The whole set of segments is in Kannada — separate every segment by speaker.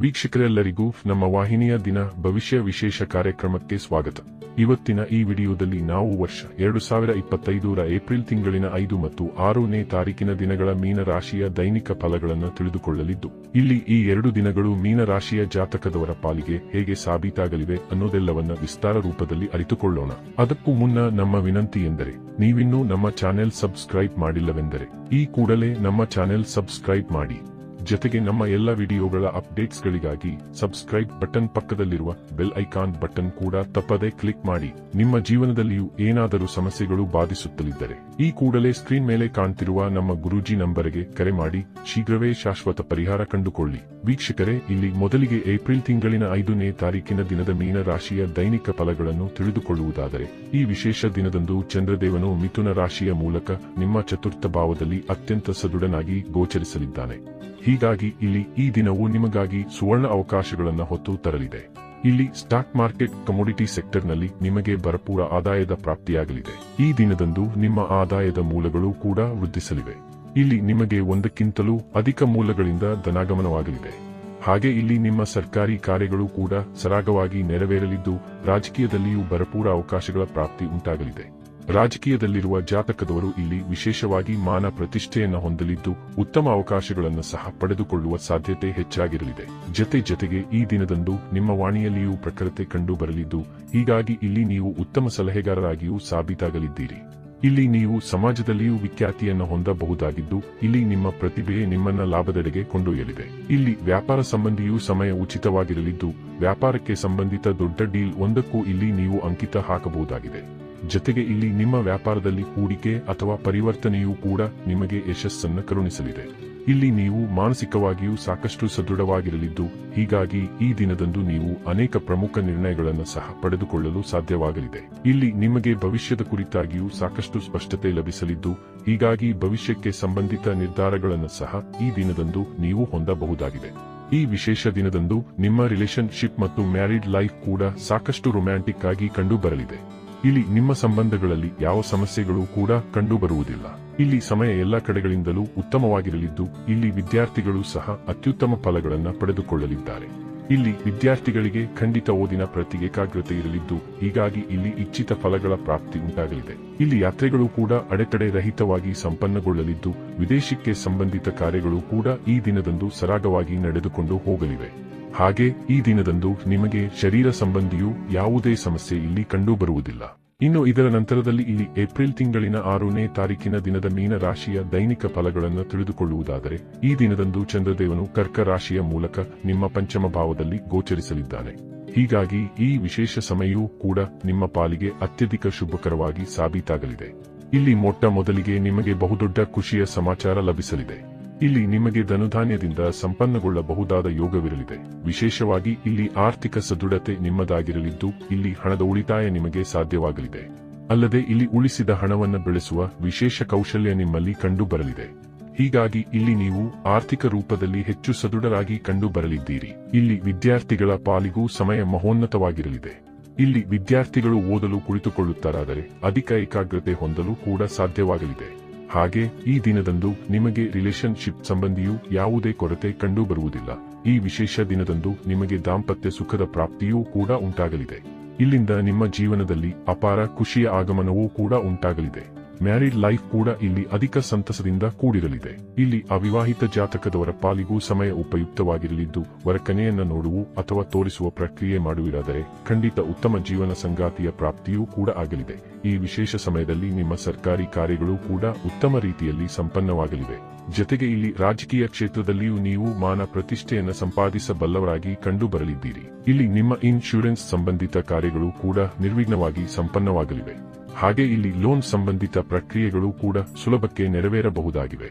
Speaker 1: ವೀಕ್ಷಕರೆಲ್ಲರಿಗೂ ನಮ್ಮ ವಾಹಿನಿಯ ದಿನ ಭವಿಷ್ಯ ವಿಶೇಷ ಕಾರ್ಯಕ್ರಮಕ್ಕೆ ಸ್ವಾಗತ. ಇವತ್ತಿನ ಈ ವಿಡಿಯೋದಲ್ಲಿ ನಾವು ವರ್ಷ 2025ರ ಏಪ್ರಿಲ್ ತಿಂಗಳಿನ 5 ಮತ್ತು 6ನೇ ತಾರೀಕಿನ ದಿನಗಳ ಮೀನ ರಾಶಿಯ ದೈನಿಕ ಫಲಗಳನ್ನು ತಿಳಿದುಕೊಳ್ಳಲಿದ್ದು, ಇಲ್ಲಿ ಈ 2 ದಿನಗಳು ಮೀನ ರಾಶಿಯ ಜಾತಕದವರ ಪಾಲಿಗೆ ಹೇಗೆ ಸಾಬೀತಾಗಲಿವೆ ಅನ್ನೋದೆಲ್ಲವನ್ನ ವಿಸ್ತಾರ ರೂಪದಲ್ಲಿ ಅರಿತುಕೊಳ್ಳೋಣ. ಅದಕ್ಕೂ ಮುನ್ನ ನಮ್ಮ ವಿನಂತಿ ಎಂದರೆ, ನೀವಿನ್ನೂ ನಮ್ಮ ಚಾನೆಲ್ ಸಬ್ಸ್ಕ್ರೈಬ್ ಮಾಡಿಲ್ಲವೆಂದರೆ ಈ ಕೂಡಲೇ ನಮ್ಮ ಚಾನೆಲ್ ಸಬ್ಸ್ಕ್ರೈಬ್ ಮಾಡಿ. ಜೊತೆಗೆ ನಮ್ಮ ಎಲ್ಲ ವಿಡಿಯೋಗಳ ಅಪ್ಡೇಟ್ಸ್ಗಳಿಗಾಗಿ ಸಬ್ಸ್ಕ್ರೈಬ್ ಬಟನ್ ಪಕ್ಕದಲ್ಲಿರುವ ಬೆಲ್ ಐಕಾನ್ ಬಟನ್ ಕೂಡ ತಪ್ಪದೇ ಕ್ಲಿಕ್ ಮಾಡಿ. ನಿಮ್ಮ ಜೀವನದಲ್ಲಿಯೂ ಏನಾದರೂ ಸಮಸ್ಯೆಗಳು ಬಾಧಿಸುತ್ತಲಿದ್ದರೆ ಈ ಕೂಡಲೇ ಸ್ಕ್ರೀನ್ ಮೇಲೆ ಕಾಣ್ತಿರುವ ನಮ್ಮ ಗುರೂಜಿ ನಂಬರ್ಗೆ ಕರೆ ಮಾಡಿ ಶೀಘ್ರವೇ ಶಾಶ್ವತ ಪರಿಹಾರ ಕಂಡುಕೊಳ್ಳಿ. ವೀಕ್ಷಕರೇ, ಇಲ್ಲಿ ಮೊದಲಿಗೆ ಏಪ್ರಿಲ್ ತಿಂಗಳಿನ 5ನೇ ತಾರೀಕಿನ ದಿನದ ಮೀನ ರಾಶಿಯ ದೈನಿಕ ಫಲಗಳನ್ನು ತಿಳಿದುಕೊಳ್ಳುವುದಾದರೆ, ಈ ವಿಶೇಷ ದಿನದಂದು ಚಂದ್ರದೇವನು ಮಿಥುನ ರಾಶಿಯ ಮೂಲಕ ನಿಮ್ಮ ಚತುರ್ಥ ಭಾವದಲ್ಲಿ ಅತ್ಯಂತ ಸದೃಢನಾಗಿ ಗೋಚರಿಸಲಿದ್ದಾನೆ. ಹೀಗಾಗಿ ಇಲ್ಲಿ ಈ ದಿನವು ನಿಮಗಾಗಿ ಸುವರ್ಣ ಅವಕಾಶಗಳನ್ನು ಹೊತ್ತು ತರಲಿದೆ. ಇಲ್ಲಿ ಸ್ಟಾಕ್ ಮಾರ್ಕೆಟ್, ಕಮೋಡಿಟಿ ಸೆಕ್ಟರ್ನಲ್ಲಿ ನಿಮಗೆ ಭರಪೂರ ಆದಾಯದ ಪ್ರಾಪ್ತಿಯಾಗಲಿದೆ. ಈ ದಿನದಂದು ನಿಮ್ಮ ಆದಾಯದ ಮೂಲಗಳು ಕೂಡ ವೃದ್ಧಿಸಲಿವೆ. ಇಲ್ಲಿ ನಿಮಗೆ ಒಂದಕ್ಕಿಂತಲೂ ಅಧಿಕ ಮೂಲಗಳಿಂದ ಧನಾಗಮನವಾಗಲಿದೆ. ಹಾಗೆ ಇಲ್ಲಿ ನಿಮ್ಮ ಸರ್ಕಾರಿ ಕಾರ್ಯಗಳು ಕೂಡ ಸರಾಗವಾಗಿ ನೆರವೇರಲಿದ್ದು, ರಾಜಕೀಯದಲ್ಲಿಯೂ ಭರಪೂರ ಅವಕಾಶಗಳ ಪ್ರಾಪ್ತಿ ಉಂಟಾಗಲಿದೆ. ರಾಜಕೀಯದಲ್ಲಿರುವ ಜಾತಕದವರು ಇಲ್ಲಿ ವಿಶೇಷವಾಗಿ ಮಾನ ಪ್ರತಿಷ್ಠೆಯನ್ನು ಹೊಂದಲಿದ್ದು, ಉತ್ತಮ ಅವಕಾಶಗಳನ್ನು ಸಹ ಪಡೆದುಕೊಳ್ಳುವ ಸಾಧ್ಯತೆ ಹೆಚ್ಚಾಗಿರಲಿದೆ. ಜೊತೆಗೆ ಈ ದಿನದಂದು ನಿಮ್ಮ ವಾಣಿಯಲ್ಲಿಯೂ ಪ್ರಖರತೆ ಕಂಡು ಬರಲಿದ್ದು, ಹೀಗಾಗಿ ಇಲ್ಲಿ ನೀವು ಉತ್ತಮ ಸಲಹೆಗಾರರಾಗಿಯೂ ಸಾಬೀತಾಗಲಿದ್ದೀರಿ. ಇಲ್ಲಿ ನೀವು ಸಮಾಜದಲ್ಲಿಯೂ ವಿಖ್ಯಾತಿಯನ್ನು ಹೊಂದಬಹುದಾಗಿದ್ದು, ಇಲ್ಲಿ ನಿಮ್ಮ ಪ್ರತಿಭೆಯೇ ನಿಮ್ಮನ್ನ ಲಾಭದೆಡೆಗೆ ಕೊಂಡೊಯ್ಯಲಿದೆ. ಇಲ್ಲಿ ವ್ಯಾಪಾರ ಸಂಬಂಧಿಯೂ ಸಮಯ ಉಚಿತವಾಗಿರಲಿದ್ದು, ವ್ಯಾಪಾರಕ್ಕೆ ಸಂಬಂಧಿತ ದೊಡ್ಡ ಡೀಲ್ ಒಂದಕ್ಕೂ ಇಲ್ಲಿ ನೀವು ಅಂಕಿತ ಹಾಕಬಹುದಾಗಿದೆ. ಜೊತೆಗೆ ಇಲ್ಲಿ ನಿಮ್ಮ ವ್ಯಾಪಾರದಲ್ಲಿ ಹೂಡಿಕೆ ಅಥವಾ ಪರಿವರ್ತನೆಯೂ ಕೂಡ ನಿಮಗೆ ಯಶಸ್ಸನ್ನು ಕರುಣಿಸಲಿದೆ. ಇಲ್ಲಿ ನೀವು ಮಾನಸಿಕವಾಗಿಯೂ ಸಾಕಷ್ಟು ಸದೃಢವಾಗಿರಲಿದ್ದು, ಹೀಗಾಗಿ ಈ ದಿನದಂದು ನೀವು ಅನೇಕ ಪ್ರಮುಖ ನಿರ್ಣಯಗಳನ್ನು ಸಹ ಪಡೆದುಕೊಳ್ಳಲು ಸಾಧ್ಯವಾಗಲಿದೆ. ಇಲ್ಲಿ ನಿಮಗೆ ಭವಿಷ್ಯದ ಕುರಿತಾಗಿಯೂ ಸಾಕಷ್ಟು ಸ್ಪಷ್ಟತೆ ಲಭಿಸಲಿದ್ದು, ಹೀಗಾಗಿ ಭವಿಷ್ಯಕ್ಕೆ ಸಂಬಂಧಿತ ನಿರ್ಧಾರಗಳನ್ನು ಸಹ ಈ ದಿನದಂದು ನೀವು ಹೊಂದಬಹುದಾಗಿದೆ. ಈ ವಿಶೇಷ ದಿನದಂದು ನಿಮ್ಮ ರಿಲೇಶನ್ಶಿಪ್ ಮತ್ತು ಮ್ಯಾರಿಡ್ ಲೈಫ್ ಕೂಡ ಸಾಕಷ್ಟು ರೊಮ್ಯಾಂಟಿಕ್ ಆಗಿ ಕಂಡು ಬರಲಿದೆ. ಇಲ್ಲಿ ನಿಮ್ಮ ಸಂಬಂಧಗಳಲ್ಲಿ ಯಾವ ಸಮಸ್ಯೆಗಳು ಕೂಡ ಕಂಡುಬರುವುದಿಲ್ಲ. ಇಲ್ಲಿ ಸಮಯ ಎಲ್ಲ ಕಡೆಗಳಿಂದಲೂ ಉತ್ತಮವಾಗಿರಲಿದ್ದು, ಇಲ್ಲಿ ವಿದ್ಯಾರ್ಥಿಗಳು ಸಹ ಅತ್ಯುತ್ತಮ ಫಲಗಳನ್ನು ಪಡೆದುಕೊಳ್ಳಲಿದ್ದಾರೆ. ಇಲ್ಲಿ ವಿದ್ಯಾರ್ಥಿಗಳಿಗೆ ಖಂಡಿತ ಓದಿನ ಪ್ರತಿ ಏಕಾಗ್ರತೆ ಇರಲಿದ್ದು, ಹೀಗಾಗಿ ಇಲ್ಲಿ ಇಚ್ಛಿತ ಫಲಗಳ ಪ್ರಾಪ್ತಿ ಉಂಟಾಗಲಿದೆ. ಇಲ್ಲಿ ಯಾತ್ರೆಗಳು ಕೂಡ ಅಡೆತಡೆ ರಹಿತವಾಗಿ ಸಂಪನ್ನಗೊಳ್ಳಲಿದ್ದು, ವಿದೇಶಕ್ಕೆ ಸಂಬಂಧಿತ ಕಾರ್ಯಗಳು ಕೂಡ ಈ ದಿನದಂದು ಸರಾಗವಾಗಿ ನಡೆದುಕೊಂಡು ಹೋಗಲಿವೆ. ಹಾಗೆ ಈ ದಿನದಂದು ನಿಮಗೆ ಶರೀರ ಸಂಬಂಧಿಯೂ ಯಾವುದೇ ಸಮಸ್ಯೆ ಇಲ್ಲಿ ಕಂಡು ಬರುವುದಿಲ್ಲ. ಇನ್ನು ಇದರ ನಂತರದಲ್ಲಿ ಇಲ್ಲಿ ಏಪ್ರಿಲ್ ತಿಂಗಳಿನ 6ನೇ ತಾರೀಕಿನ ದಿನದ ಮೀನ ರಾಶಿಯ ದೈನಿಕ ಫಲಗಳನ್ನು ತಿಳಿದುಕೊಳ್ಳುವುದಾದರೆ, ಈ ದಿನದಂದು ಚಂದ್ರದೇವನು ಕರ್ಕ ರಾಶಿಯ ಮೂಲಕ ನಿಮ್ಮ ಪಂಚಮ ಭಾವದಲ್ಲಿ ಗೋಚರಿಸಲಿದ್ದಾನೆ. ಹೀಗಾಗಿ ಈ ವಿಶೇಷ ಸಮಯವೂ ಕೂಡ ನಿಮ್ಮ ಪಾಲಿಗೆ ಅತ್ಯಧಿಕ ಶುಭಕರವಾಗಿ ಸಾಬೀತಾಗಲಿದೆ. ಇಲ್ಲಿ ಮೊಟ್ಟ ಮೊದಲಿಗೆ ನಿಮಗೆ ಬಹುದೊಡ್ಡ ಖುಷಿಯ ಸಮಾಚಾರ ಲಭಿಸಲಿದೆ. ಇಲ್ಲಿ ನಿಮಗೆ ಧನುಧಾನ್ಯದಿಂದ ಸಂಪನ್ನಗೊಳ್ಳಬಹುದಾದ ಯೋಗವಿರಲಿದೆ. ವಿಶೇಷವಾಗಿ ಇಲ್ಲಿ ಆರ್ಥಿಕ ಸದೃಢತೆ ನಿಮ್ಮದಾಗಿರಲಿದ್ದು, ಇಲ್ಲಿ ಹಣದ ಉಳಿತಾಯ ನಿಮಗೆ ಸಾಧ್ಯವಾಗಲಿದೆ. ಅಲ್ಲದೆ ಇಲ್ಲಿ ಉಳಿಸಿದ ಹಣವನ್ನು ಬೆಳೆಸುವ ವಿಶೇಷ ಕೌಶಲ್ಯ ನಿಮ್ಮಲ್ಲಿ ಕಂಡು ಬರಲಿದೆ. ಹೀಗಾಗಿ ಇಲ್ಲಿ ನೀವು ಆರ್ಥಿಕ ರೂಪದಲ್ಲಿ ಹೆಚ್ಚು ಸದೃಢರಾಗಿ ಕಂಡು ಬರಲಿದ್ದೀರಿ. ಇಲ್ಲಿ ವಿದ್ಯಾರ್ಥಿಗಳ ಪಾಲಿಗೂ ಸಮಯ ಮಹೋನ್ನತವಾಗಿರಲಿದೆ. ಇಲ್ಲಿ ವಿದ್ಯಾರ್ಥಿಗಳು ಓದಲು ಕುಳಿತುಕೊಳ್ಳುತ್ತಾರಾದರೆ ಅಧಿಕ ಏಕಾಗ್ರತೆ ಹೊಂದಲು ಕೂಡ ಸಾಧ್ಯವಾಗಲಿದೆ. ಹಾಗೆ ಈ ದಿನದಂದು ನಿಮಗೆ ರಿಲೇಶನ್ಶಿಪ್ ಸಂಬಂಧಿಯೂ ಯಾವುದೇ ಕೊರತೆ ಕಂಡು ಬರುವುದಿಲ್ಲ. ಈ ವಿಶೇಷ ದಿನದಂದು ನಿಮಗೆ ದಾಂಪತ್ಯ ಸುಖದ ಪ್ರಾಪ್ತಿಯೂ ಕೂಡ ಉಂಟಾಗಲಿದೆ. ಇಲ್ಲಿಂದ ನಿಮ್ಮ ಜೀವನದಲ್ಲಿ ಅಪಾರ ಖುಷಿಯ ಆಗಮನವೂ ಕೂಡ ಉಂಟಾಗಲಿದೆ. ಮ್ಯಾರಿಡ್ ಲೈಫ್ ಕೂಡ ಇಲ್ಲಿ ಅಧಿಕ ಸಂತಸದಿಂದ ಕೂಡಿರಲಿದೆ. ಇಲ್ಲಿ ಅವಿವಾಹಿತ ಜಾತಕದವರ ಪಾಲಿಗೂ ಸಮಯ ಉಪಯುಕ್ತವಾಗಿರಲಿದ್ದು, ವರಕನೆಯನ್ನ ನೋಡುವ ಅಥವಾ ತೋರಿಸುವ ಪ್ರಕ್ರಿಯೆ ಮಾಡುವಿರಾದರೆ ಖಂಡಿತ ಉತ್ತಮ ಜೀವನ ಸಂಗಾತಿಯ ಪ್ರಾಪ್ತಿಯೂ ಕೂಡ ಆಗಲಿದೆ. ಈ ವಿಶೇಷ ಸಮಯದಲ್ಲಿ ನಿಮ್ಮ ಸರ್ಕಾರಿ ಕಾರ್ಯಗಳು ಕೂಡ ಉತ್ತಮ ರೀತಿಯಲ್ಲಿ ಸಂಪನ್ನವಾಗಲಿವೆ. ಜೊತೆಗೆ ಇಲ್ಲಿ ರಾಜಕೀಯ ಕ್ಷೇತ್ರದಲ್ಲಿಯೂ ನೀವು ಮಾನ ಪ್ರತಿಷ್ಠೆಯನ್ನು ಸಂಪಾದಿಸಬಲ್ಲವರಾಗಿ ಕಂಡು ಬರಲಿದ್ದೀರಿ. ಇಲ್ಲಿ ನಿಮ್ಮ ಇನ್ಶೂರೆನ್ಸ್ ಸಂಬಂಧಿತ ಕಾರ್ಯಗಳು ಕೂಡ ನಿರ್ವಿಘ್ನವಾಗಿ ಸಂಪನ್ನವಾಗಲಿವೆ. ಹಾಗೆ ಇಲ್ಲಿ ಲೋನ್ ಸಂಬಂಧಿತ ಪ್ರಕ್ರಿಯೆಗಳು ಕೂಡ ಸುಲಭಕ್ಕೆ ನೆರವೇರಬಹುದಾಗಿವೆ.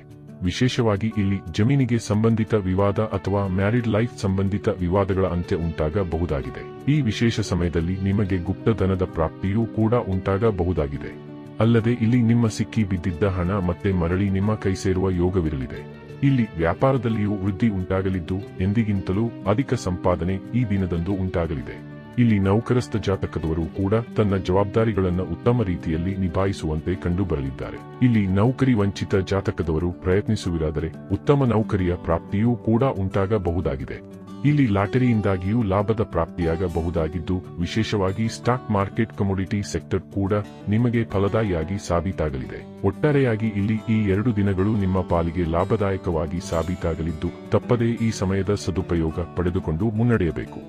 Speaker 1: ವಿಶೇಷವಾಗಿ ಇಲ್ಲಿ ಜಮೀನಿಗೆ ಸಂಬಂಧಿತ ವಿವಾದ ಅಥವಾ ಮ್ಯಾರಿಡ್ ಲೈಫ್ ಸಂಬಂಧಿತ ವಿವಾದಗಳ ಅಂತ್ಯ ಉಂಟಾಗಬಹುದಾಗಿದೆ. ಈ ವಿಶೇಷ ಸಮಯದಲ್ಲಿ ನಿಮಗೆ ಗುಪ್ತಧನದ ಪ್ರಾಪ್ತಿಯೂ ಕೂಡ ಉಂಟಾಗಬಹುದಾಗಿದೆ. ಅಲ್ಲದೆ ಇಲ್ಲಿ ನಿಮ್ಮ ಸಿಕ್ಕಿ ಬಿದ್ದಿದ್ದ ಹಣ ಮತ್ತೆ ಮರಳಿ ನಿಮ್ಮ ಕೈ ಸೇರುವ ಯೋಗವಿರಲಿದೆ. ಇಲ್ಲಿ ವ್ಯಾಪಾರದಲ್ಲಿಯೂ ವೃದ್ಧಿ ಉಂಟಾಗಲಿದ್ದು, ಎಂದಿಗಿಂತಲೂ ಅಧಿಕ ಸಂಪಾದನೆ ಈ ದಿನದಂದು ಉಂಟಾಗಲಿದೆ. ಇಲ್ಲಿ ನೌಕರಸ್ಥ ಜಾತಕದವರು ಕೂಡ ತನ್ನ ಜವಾಬ್ದಾರಿಗಳನ್ನು ಉತ್ತಮ ರೀತಿಯಲ್ಲಿ ನಿಭಾಯಿಸುವಂತೆ ಕಂಡುಬರಲಿದ್ದಾರೆ. ಇಲ್ಲಿ ನೌಕರಿ ವಂಚಿತ ಜಾತಕದವರು ಪ್ರಯತ್ನಿಸುವಿರಾದರೆ ಉತ್ತಮ ನೌಕರಿಯ ಪ್ರಾಪ್ತಿಯೂ ಕೂಡ ಉಂಟಾಗಬಹುದಾಗಿದೆ. ಇಲ್ಲಿ ಲಾಟರಿಯಿಂದಾಗಿಯೂ ಲಾಭದ ಪ್ರಾಪ್ತಿಯಾಗಬಹುದಾಗಿದ್ದು, ವಿಶೇಷವಾಗಿ ಸ್ಟಾಕ್ ಮಾರ್ಕೆಟ್ ಕಮೋಡಿಟಿ ಸೆಕ್ಟರ್ ಕೂಡ ನಿಮಗೆ ಫಲದಾಯಿಯಾಗಿ ಸಾಬೀತಾಗಲಿದೆ. ಒಟ್ಟಾರೆಯಾಗಿ ಇಲ್ಲಿ ಈ 2 ದಿನಗಳು ನಿಮ್ಮ ಪಾಲಿಗೆ ಲಾಭದಾಯಕವಾಗಿ ಸಾಬೀತಾಗಲಿದ್ದು, ತಪ್ಪದೇ ಈ ಸಮಯದ ಸದುಪಯೋಗ ಪಡೆದುಕೊಂಡು ಮುನ್ನಡೆಯಬೇಕು.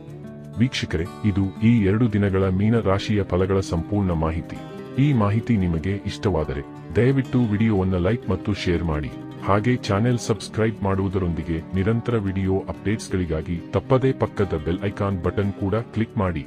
Speaker 1: ವೀಕ್ಷಕರೇ, ಇದು ಈ 2 ದಿನಗಳ ಮೀನ ರಾಶಿಯ ಫಲಗಳ ಸಂಪೂರ್ಣ ಮಾಹಿತಿ. ಈ ಮಾಹಿತಿ ನಿಮಗೆ ಇಷ್ಟವಾದರೆ ದಯವಿಟ್ಟು ವಿಡಿಯೋವನ್ನು ಲೈಕ್ ಮತ್ತು ಶೇರ್ ಮಾಡಿ. ಹಾಗೆ ಚಾನೆಲ್ ಸಬ್ಸ್ಕ್ರೈಬ್ ಮಾಡುವುದರೊಂದಿಗೆ ನಿರಂತರ ವಿಡಿಯೋ ಅಪ್ಡೇಟ್ಸ್ಗಳಿಗಾಗಿ ತಪ್ಪದೇ ಪಕ್ಕದ ಬೆಲ್ ಐಕಾನ್ ಬಟನ್ ಕೂಡ ಕ್ಲಿಕ್ ಮಾಡಿ.